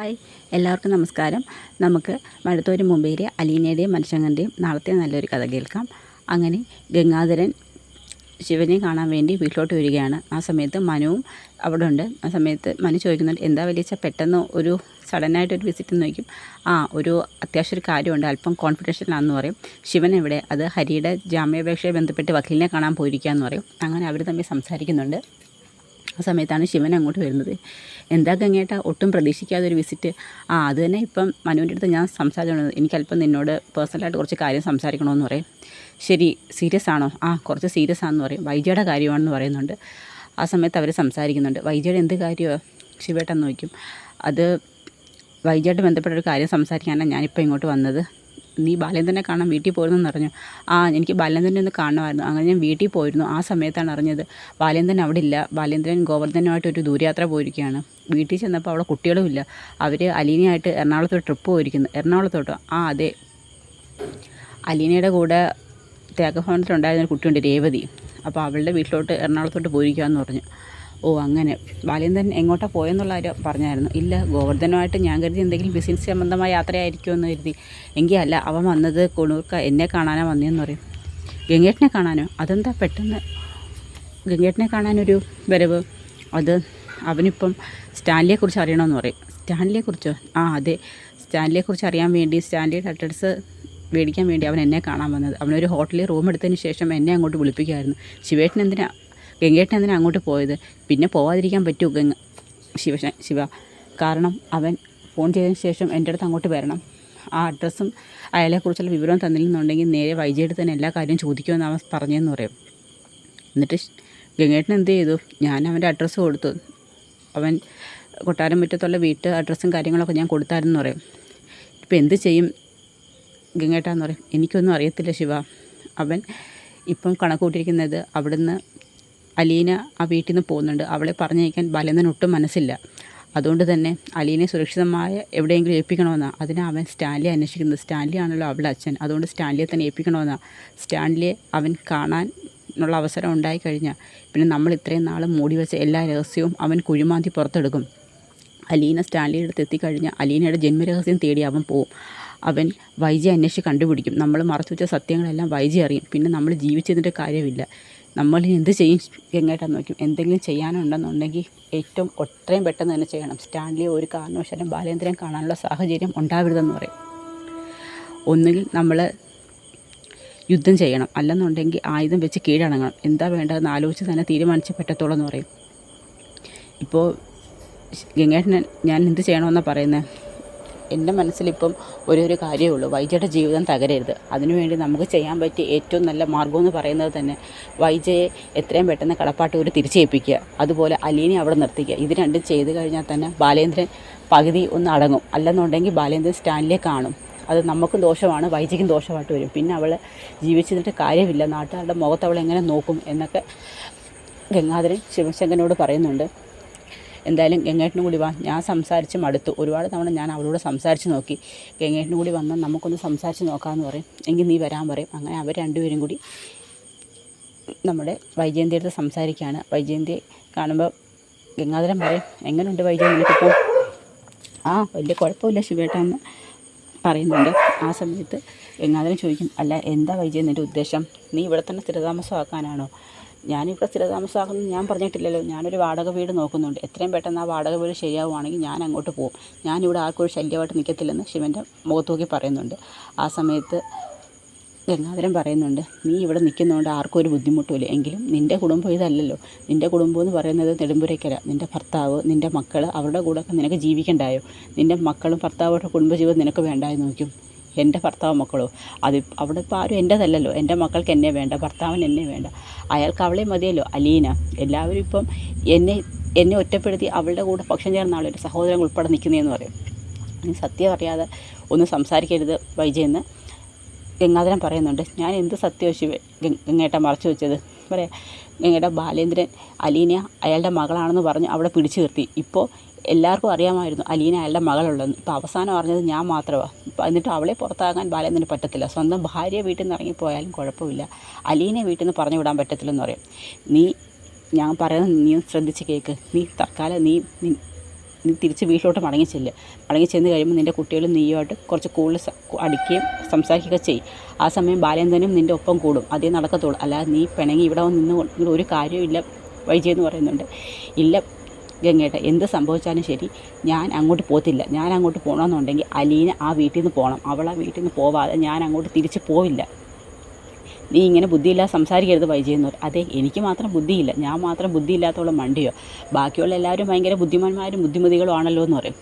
Hi, എല്ലാവർക്കും നമസ്കാരം. നമുക്ക് മഴത്തോര് മുംബൈയിലെ അലീനയുടെയും മനുഷ്യങ്ങൻ്റെയും നാളത്തെ നല്ലൊരു കഥ കേൾക്കാം. അങ്ങനെ ഗംഗാധരൻ ശിവനെ കാണാൻ വേണ്ടി വീട്ടിലോട്ട് വരികയാണ്. ആ സമയത്ത് മനുവും അവിടെ ഉണ്ട്. ആ സമയത്ത് മനു ചോദിക്കുന്നുണ്ട്, എന്താ വലിയ പെട്ടെന്ന് ഒരു സഡനായിട്ടൊരു വിസിറ്റ് എന്ന് ചോദിക്കും. ഒരു അത്യാവശ്യം ഒരു കാര്യമുണ്ട്, അല്പം കോൺഫിഡൻഷ്യലാണെന്ന് പറയും. ശിവൻ എവിടെ? അത് ഹരിയുടെ ജാമ്യാപേക്ഷയെ ബന്ധപ്പെട്ട് വക്കീലിനെ കാണാൻ പോയിരിക്കുക എന്ന് പറയും. അങ്ങനെ അവർ തമ്മിൽ സംസാരിക്കുന്നുണ്ട്. ആ സമയത്താണ് ശിവൻ അങ്ങോട്ട് വരുന്നത്. എന്താ ഗംഗേട്ടാ, ഒട്ടും പ്രതീക്ഷിക്കാതെ ഒരു വിസിറ്റ്? അത് തന്നെ ഇപ്പം മനുവിൻ്റെ അടുത്ത് ഞാൻ സംസാരിച്ചോളൂ, എനിക്കല്പം നിന്നോട് പേഴ്സണലായിട്ട് കുറച്ച് കാര്യം സംസാരിക്കണമെന്ന് പറയും. ശരി, സീരിയസ് ആണോ? കുറച്ച് സീരിയസ് ആണെന്ന് പറയും. വൈജയുടെ കാര്യമാണെന്ന് പറയുന്നുണ്ട്. ആ സമയത്ത് അവർ സംസാരിക്കുന്നുണ്ട്. വൈജയുടെ എന്ത് കാര്യമോ ശിവേട്ടെന്ന് ചോദിക്കും. അത് വൈജയായിട്ട് ബന്ധപ്പെട്ട ഒരു കാര്യം സംസാരിക്കാനാണ് ഞാനിപ്പോൾ ഇങ്ങോട്ട് വന്നത്. നീ ബാലേന്ദ്രനെ കാണാൻ വീട്ടിൽ പോയിരുന്നെന്ന് അറിഞ്ഞു? എനിക്ക് ബാലേന്ദ്രനെ ഒന്ന് കാണുമായിരുന്നു. അങ്ങനെ ഞാൻ വീട്ടിൽ പോയിരുന്നു. ആ സമയത്താണ് അറിഞ്ഞത് ബാലേന്ദ്രൻ അവിടെ ഇല്ല. ബാലേന്ദ്രൻ ഗോവർദ്ധനുമായിട്ടൊരു ദൂരയാത്ര പോയിരിക്കുകയാണ്. വീട്ടിൽ ചെന്നപ്പോൾ അവിടെ കുട്ടികളും ഇല്ല. അവർ അലീനയായിട്ട് എറണാകുളത്തോട്ട് ട്രിപ്പ് പോയിരിക്കുന്നു. എറണാകുളത്തോട്ടോ? അതെ, അലീനയുടെ കൂടെ ത്യാഗഭവനത്തിലുണ്ടായിരുന്നൊരു കുട്ടിയുണ്ട്, രേവതി. അപ്പോൾ അവളുടെ വീട്ടിലോട്ട് എറണാകുളത്തോട്ട് പോയിരിക്കുകയെന്ന് പറഞ്ഞു. അങ്ങനെ ബാലേന്ദ്രൻ എങ്ങോട്ടാണ് പോയെന്നുള്ള കാര്യം പറഞ്ഞായിരുന്നു? ഇല്ല, ഗോവർദ്ധനുമായിട്ട് ഞാൻ കരുതി എന്തെങ്കിലും ബിസിനസ് സംബന്ധമായ യാത്രയായിരിക്കുമെന്ന് കരുതി. എങ്കിൽ അല്ല, അവൻ വന്നത് കൊണൂർക്ക് എന്നെ കാണാനാണ് വന്നതെന്ന് പറയും. ഗംഗേട്ടനെ കാണാനോ? അതെന്താ പെട്ടെന്ന് ഗംഗേട്ടനെ കാണാനൊരു വരവ്? അത് അവനിപ്പം സ്റ്റാൻലിയെക്കുറിച്ച് അറിയണമെന്ന് പറയും. സ്റ്റാൻലിയെക്കുറിച്ചോ? അതെ, സ്റ്റാൻലിയെക്കുറിച്ച് അറിയാൻ വേണ്ടി, സ്റ്റാൻലിയുടെ അഡ്രസ്സ് മേടിക്കാൻ വേണ്ടി അവൻ എന്നെ കാണാൻ വന്നത്. അവനൊരു ഹോട്ടലിൽ റൂം എടുത്തതിന് ശേഷം എന്നെ അങ്ങോട്ട് വിളിപ്പിക്കുമായിരുന്നു. ഗംഗേട്ടൻ എന്തിനാ അങ്ങോട്ട് പോയത്? പിന്നെ പോവാതിരിക്കാൻ പറ്റുമോ ശിവ? കാരണം അവൻ ഫോൺ ചെയ്തതിന് ശേഷം എൻ്റെ അടുത്ത് അങ്ങോട്ട് വരണം. ആ അഡ്രസ്സും അയാളെക്കുറിച്ചുള്ള വിവരവും തന്നില്ലെന്നുണ്ടെങ്കിൽ നേരെ വൈജയുടെ തന്നെ എല്ലാ കാര്യവും ചോദിക്കുമെന്ന് അവൻ പറഞ്ഞതെന്ന് പറയും. എന്നിട്ട് ഗംഗേട്ടൻ എന്ത് ചെയ്തു? ഞാൻ അവൻ്റെ അഡ്രസ്സ് കൊടുത്തു. അവൻ കൊട്ടാരം മുറ്റത്തുള്ള വീട്ട് അഡ്രസ്സും കാര്യങ്ങളൊക്കെ ഞാൻ കൊടുത്തായിരുന്നു പറയും. ഇപ്പം എന്ത് ചെയ്യും ഗംഗേട്ടാന്ന് പറയും. എനിക്കൊന്നും അറിയത്തില്ല ശിവ. അവൻ ഇപ്പം കണക്ക് കൂട്ടിയിരിക്കുന്നത്, അവിടുന്ന് അലീന ആ വീട്ടിൽ നിന്ന് പോകുന്നുണ്ട്. അവളെ പറഞ്ഞയക്കാൻ ബാലേന്ദ്രന് ഒട്ടും മനസ്സില്ല. അതുകൊണ്ട് തന്നെ അലീനെ സുരക്ഷിതമായ എവിടെയെങ്കിലും ഏൽപ്പിക്കണമെന്നാണ്. അതിനാണ് അവൻ സ്റ്റാൻലിയെ അന്വേഷിക്കുന്നത്. സ്റ്റാൻലി ആണല്ലോ അവളുടെ അച്ഛൻ. അതുകൊണ്ട് സ്റ്റാൻലിയെ തന്നെ ഏൽപ്പിക്കണമെന്നാണ്. സ്റ്റാൻലിയെ അവൻ കാണാനുള്ള അവസരം ഉണ്ടായിക്കഴിഞ്ഞാൽ പിന്നെ നമ്മൾ ഇത്രയും നാൾ മൂടി വെച്ച എല്ലാ രഹസ്യവും അവൻ കുഴിമാന്തി പുറത്തെടുക്കും. അലീന സ്റ്റാൻലിയുടെ അടുത്ത് എത്തിക്കഴിഞ്ഞാൽ അലീനയുടെ ജന്മരഹസ്യം തേടി അവൻ പോവും. അവൻ വൈജയെ അന്വേഷിച്ച് കണ്ടുപിടിക്കും. നമ്മൾ മറച്ചു വെച്ച സത്യങ്ങളെല്ലാം വൈജി അറിയും. പിന്നെ നമ്മൾ ജീവിച്ചതിൻ്റെ കാര്യമില്ല. നമ്മൾ എന്ത് ചെയ്യും ഗംഗേട്ടാന്ന് നോക്കും. എന്തെങ്കിലും ചെയ്യാനുണ്ടെന്നുണ്ടെങ്കിൽ എത്രയും പെട്ടെന്ന് തന്നെ ചെയ്യണം. സ്റ്റാൻലിയെ ഒരു കാരണവശാലും ബാലേന്ദ്രൻ കാണാനുള്ള സാഹചര്യം ഉണ്ടാവരുതെന്ന് പറയും. ഒന്നുകിൽ നമ്മൾ യുദ്ധം ചെയ്യണം, അല്ലെന്നുണ്ടെങ്കിൽ ആയുധം വെച്ച് കീഴടങ്ങണം. എന്താ വേണ്ടതെന്ന് ആലോചിച്ച് തന്നെ തീരുമാനിച്ച് പറ്റത്തുള്ളൂ എന്ന് പറയും. ഇപ്പോൾ ഗംഗേട്ടൻ ഞാൻ എന്ത് ചെയ്യണമെന്നാണ് പറയുന്നത്? എൻ്റെ മനസ്സിലിപ്പം ഒരു കാര്യമേ ഉള്ളൂ, വൈജയുടെ ജീവിതം തകരരുത്. അതിനുവേണ്ടി നമുക്ക് ചെയ്യാൻ പറ്റിയ ഏറ്റവും നല്ല മാർഗ്ഗമെന്ന് പറയുന്നത് തന്നെ വൈജയെ എത്രയും പെട്ടെന്ന് കടപ്പാട്ടൂർ തിരിച്ചേൽപ്പിക്കുക, അതുപോലെ അലീനെ അവിടെ നിർത്തിക്കുക. ഇത് രണ്ടും ചെയ്ത് കഴിഞ്ഞാൽ തന്നെ ബാലേന്ദ്രൻ പകുതി ഒന്ന് അടങ്ങും. അല്ലെന്നുണ്ടെങ്കിൽ ബാലേന്ദ്രൻ സ്റ്റാൻലിയെ കാണും. അത് നമുക്കും ദോഷമാണ്, വൈജയ്ക്കും ദോഷമായിട്ട് വരും. പിന്നെ അവൾ ജീവിച്ചതിൻ്റെ കാര്യമില്ല, നാട്ടുകാരുടെ മുഖത്ത് അവൾ എങ്ങനെ നോക്കും എന്നൊക്കെ ഗംഗാധരൻ ശിവശങ്കരനോട് പറയുന്നുണ്ട്. എന്തായാലും ഗംഗേട്ടനും കൂടി വാ, ഞാൻ സംസാരിച്ച് മടുത്തു. ഒരുപാട് തവണ ഞാൻ അവളോട് സംസാരിച്ച് നോക്കി. ഗംഗേട്ടനും കൂടി വന്നാൽ നമുക്കൊന്ന് സംസാരിച്ച് നോക്കാമെന്ന് പറയും. എങ്കിൽ നീ വരാൻ പറയും. അങ്ങനെ അവർ രണ്ടുപേരും കൂടി നമ്മുടെ വൈജയന്തിയുടെ അടുത്ത് സംസാരിക്കുകയാണ്. വൈജയന്തിയെ കാണുമ്പോൾ ഗംഗാധരൻ പറയും, എങ്ങനെയുണ്ട് വൈജയന്തി നിനക്കിപ്പം? വലിയ കുഴപ്പമില്ല ശിവേട്ടാന്ന് പറയുന്നുണ്ട്. ആ സമയത്ത് ഗംഗാധരൻ ചോദിക്കും, അല്ല എന്താ വൈജയൻ നിൻ്റെ ഉദ്ദേശം? നീ ഇവിടെ തന്നെ സ്ഥിരതാമസമാക്കാനാണോ? ഞാനിവിടെ സ്ഥിരതാമസമാക്കുന്നത് ഞാൻ പറഞ്ഞിട്ടില്ലല്ലോ. ഞാനൊരു വാടക വീട് നോക്കുന്നുണ്ട്. എത്രയും പെട്ടെന്ന് ആ വാടക വീട് ശരിയാവുകയാണെങ്കിൽ ഞാൻ അങ്ങോട്ട് പോകും. ഞാനിവിടെ ആർക്കൊരു ശല്യമായിട്ട് നിൽക്കത്തില്ലെന്ന് ശിവൻ്റെ മുഖത്ത് നോക്കി പറയുന്നുണ്ട്. ആ സമയത്ത് ഗംഗാധരൻ പറയുന്നുണ്ട്, നീ ഇവിടെ നിൽക്കുന്നതുകൊണ്ട് ആർക്കും ഒരു ബുദ്ധിമുട്ടുമില്ല. എങ്കിലും നിൻ്റെ കുടുംബം ഇതല്ലല്ലോ. നിൻ്റെ കുടുംബം എന്ന് പറയുന്നത് നെടുമ്പുരയ്ക്കര. നിൻ്റെ ഭർത്താവ്, നിൻ്റെ മക്കൾ, അവരുടെ കൂടെയൊക്കെ നിനക്ക് ജീവിക്കണ്ടായോ? നിൻ്റെ മക്കളും ഭർത്താവുടെ കുടുംബജീവിതം നിനക്ക് വേണ്ടായെന്ന് നോക്കും. എൻ്റെ ഭർത്താവ് മക്കളോ? അവിടെ ഇപ്പോൾ ആരും എൻ്റെതല്ലല്ലോ. എൻ്റെ മക്കൾക്ക് എന്നെ വേണ്ട, ഭർത്താവിന് എന്നെ വേണ്ട, അയാൾക്ക് അവളെ മതിയല്ലോ. അലീന, എല്ലാവരും ഇപ്പം എന്നെ ഒറ്റപ്പെടുത്തി അവളുടെ കൂടെ പക്ഷം ചേർന്ന ആളൊരു സഹോദരൻ ഉൾപ്പെടെ നിൽക്കുന്നതെന്ന് പറയും. നീ സത്യം അറിയാതെ ഒന്നും സംസാരിക്കരുത് വൈജയെന്ന് ഗംഗാധരൻ പറയുന്നുണ്ട്. ഞാൻ എന്ത് സത്യം ഗംഗേട്ടൻ മറച്ചു വെച്ചത്? പറയാം, ഗംഗേട്ട ബാലേന്ദ്രൻ അലീന അയാളുടെ മകളാണെന്ന് പറഞ്ഞ് അവിടെ പിടിച്ചു നിർത്തി. ഇപ്പോൾ എല്ലാവർക്കും അറിയാമായിരുന്നു അലീന അയാളുടെ മകളുള്ളതെന്ന്. ഇപ്പോൾ അവസാനം അറിഞ്ഞത് ഞാൻ മാത്രമാണ്. എന്നിട്ട് അവളെ പുറത്താകാൻ ബാലേന്ദ്രന് പറ്റത്തില്ല. സ്വന്തം ഭാര്യ വീട്ടിൽ നിന്ന് ഇറങ്ങിപ്പോയാലും കുഴപ്പമില്ല, അലീനെ വീട്ടിൽ നിന്ന് പറഞ്ഞു വിടാൻ പറ്റത്തില്ലെന്ന് പറയും. ഞാൻ പറയുന്നത് നീ ശ്രദ്ധിച്ച് കേൾക്ക്. നീ തൽക്കാലം നീ തിരിച്ച് വീട്ടിലോട്ട് മടങ്ങി ചെന്ന് കഴിയുമ്പോൾ നിൻ്റെ കുട്ടികളും നീയുമായിട്ട് കുറച്ച് കൂടുതൽ അടിക്കുകയും സംസാരിക്കുകയൊക്കെ ചെയ്യും. ആ സമയം ബാലേന്ദ്രനും നിൻ്റെ ഒപ്പം കൂടും, അതേ നടക്കത്തുള്ളൂ. അല്ലാതെ നീ പിണങ്ങി ഇവിടെ നിന്ന് ഒരു കാര്യമില്ല വൈജി എന്ന് പറയുന്നുണ്ട്. ഇല്ല ഗംഗേട്ട, എന്ത് സംഭവിച്ചാലും ശരി ഞാൻ അങ്ങോട്ട് പോകത്തില്ല. ഞാൻ അങ്ങോട്ട് പോകണമെന്നുണ്ടെങ്കിൽ അലീന ആ വീട്ടിൽ നിന്ന് പോകണം. അവൾ ആ വീട്ടിൽ നിന്ന് പോവാതെ ഞാൻ അങ്ങോട്ട് തിരിച്ച് പോവില്ല. നീ ഇങ്ങനെ ബുദ്ധിയില്ലാതെ സംസാരിക്കരുത് വൈജി എന്ന് പറയും. അതെ, എനിക്ക് മാത്രം ബുദ്ധിയില്ല, ഞാൻ മാത്രം ബുദ്ധിയില്ലാത്തോളം മണ്ടിയോ? ബാക്കിയുള്ള എല്ലാവരും ഭയങ്കര ബുദ്ധിമാന്മാരും ബുദ്ധിമതികളും ആണല്ലോ എന്ന് പറയും.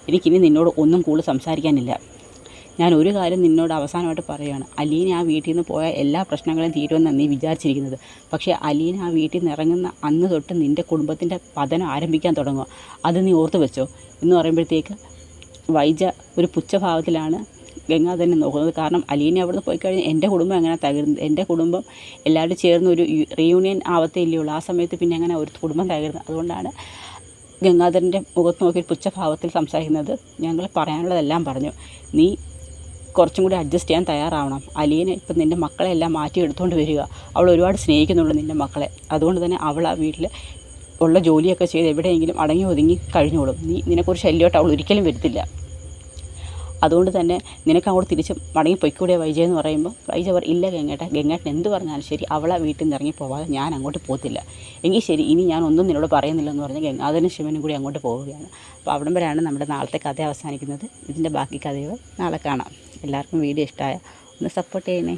എനിക്കിനി നിന്നോട് ഒന്നും കൂടുതൽ സംസാരിക്കാനില്ല. ഞാൻ ഒരു കാര്യം നിന്നോട് അവസാനമായിട്ട് പറയുകയാണ്. അലീന ആ വീട്ടിൽ നിന്ന് പോയ എല്ലാ പ്രശ്നങ്ങളും തീരുമെന്നാണ് നീ വിചാരിച്ചിരിക്കുന്നത്. പക്ഷേ അലീന ആ വീട്ടിൽ നിന്ന് ഇറങ്ങുന്ന അന്ന് തൊട്ട് നിൻ്റെ കുടുംബത്തിൻ്റെ പതനം ആരംഭിക്കാൻ തുടങ്ങുക. അത് നീ ഓർത്ത് വെച്ചോ എന്ന് പറയുമ്പോഴത്തേക്ക് വൈജ ഒരു പുച്ഛഭാവത്തിലാണ് ഗംഗാധരനെ നോക്കുന്നത്. കാരണം അലീന അവിടെ നിന്ന് പോയി കഴിഞ്ഞാൽ എൻ്റെ കുടുംബം എങ്ങനെ തകരുന്നത്? എൻ്റെ കുടുംബം എല്ലാവരും ചേർന്ന് ഒരു റീയൂണിയൻ ആവത്തേ ഉള്ളൂ. ആ സമയത്ത് പിന്നെ എങ്ങനെ ഒരു കുടുംബം തകരുന്നത്? അതുകൊണ്ടാണ് ഗംഗാധരൻ്റെ മുഖത്ത് നോക്കി പുച്ഛഭാവത്തിൽ സംസാരിക്കുന്നത്. ഞങ്ങൾ പറയാനുള്ളതെല്ലാം പറഞ്ഞു. നീ കുറച്ചും കൂടി അഡ്ജസ്റ്റ് ചെയ്യാൻ തയ്യാറാവണം. അലീന ഇപ്പം നിൻ്റെ മക്കളെല്ലാം മാറ്റിയെടുത്തുകൊണ്ട് വരിക. അവൾ ഒരുപാട് സ്നേഹിക്കുന്നുള്ളൂ നിൻ്റെ മക്കളെ. അതുകൊണ്ട് തന്നെ അവൾ ആ വീട്ടിൽ ഉള്ള ജോലിയൊക്കെ ചെയ്ത് എവിടെയെങ്കിലും അടങ്ങി ഒതുങ്ങി കഴിഞ്ഞോളും. നിനക്കൊരു ശല്യമായിട്ട് അവൾ ഒരിക്കലും വരത്തില്ല. അതുകൊണ്ട് തന്നെ നിനക്ക് അങ്ങോട്ട് തിരിച്ച് മടങ്ങി പൊയ്ക്കൂടെ വൈജ എന്ന് പറയുമ്പോൾ വൈജ ഇല്ല ഗംഗേട്ടൻ എന്ത് പറഞ്ഞാലും ശരി അവളെ വീട്ടിൽ നിന്ന് ഇറങ്ങി പോവാതെ ഞാൻ അങ്ങോട്ട് പോകത്തില്ല. എങ്കിൽ ശരി, ഇനി ഞാൻ ഒന്നും നിന്നോട് പറയുന്നില്ലെന്ന് പറഞ്ഞ് ഗംഗാധരനും ശിവനും കൂടി അങ്ങോട്ട് പോവുകയാണ്. അപ്പോൾ അവിടം വരെയാണ് നമ്മുടെ നാളത്തെ കഥ അവസാനിക്കുന്നത്. ഇതിൻ്റെ ബാക്കി കഥകൾ നാളെ കാണാം. എല്ലാവർക്കും വീഡിയോ ഇഷ്ടമായ ഒന്ന് സപ്പോർട്ട് ചെയ്യണേ.